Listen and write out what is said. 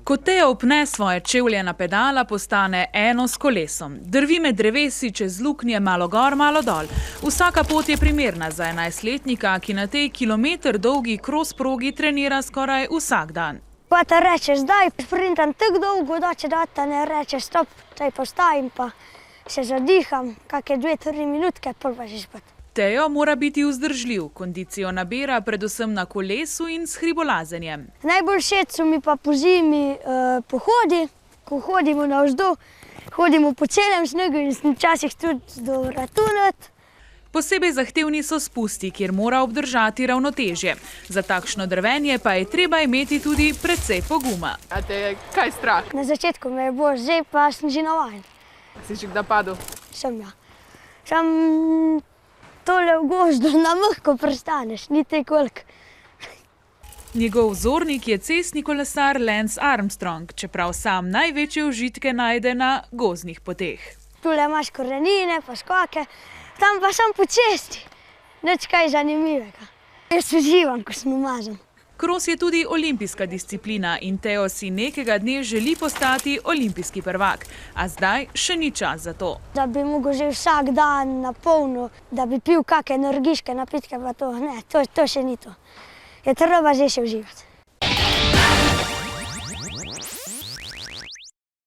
Ko Teja upne svoje čevlje na pedala, postane eno s kolesom. Drvi med drevesi čez luknje, malo gor, malo dol. Vsaka pot je primerna za 11-letnika, ki na tej kilometer dolgi kros progi trenira skoraj vsak dan. Pa ta reče, zdaj sprintam tako dolgo, da če data ne reče stop, taj postavim pa se zadiham, kakšne 2-3 minutke, pol pa že spet. Tejo mora biti vzdržljiv, kondicijo nabira predvsem na kolesu in s hribolazenjem. Najbolj všeč so mi pa po zimi pohodi, ko hodimo navzdol, hodimo po celem snegu in včasih tudi do Ratunat. Posebej zahtevni so spusti, kjer mora obdržati ravnotežje. Za takšno drvenje pa je treba imeti tudi precej poguma. A te je kaj strah? Na začetku me je bolj, zdaj pa sem že navajen. Si že kdaj padel? Sem ja. Sam tole v gozdu na mehko prestaneš, ni te koliko. Njegov vzornik je cestni kolesar Lance Armstrong, čeprav sam največje užitke najde na gozdnih poteh. Tule imaš korenine pa skake, tam pa sem po cesti. Nič kaj zanimivega. Jaz uživam, ko sem umazan. Kros je tudi olimpijska disciplina in Tejo si nekega dne želi postati olimpijski prvak. A zdaj še ni čas za to. Da bi mogel že vsak dan na polno, da bi pil kakšne energiške napitke, pa to ne, to še ni to. Je treba že še uživati.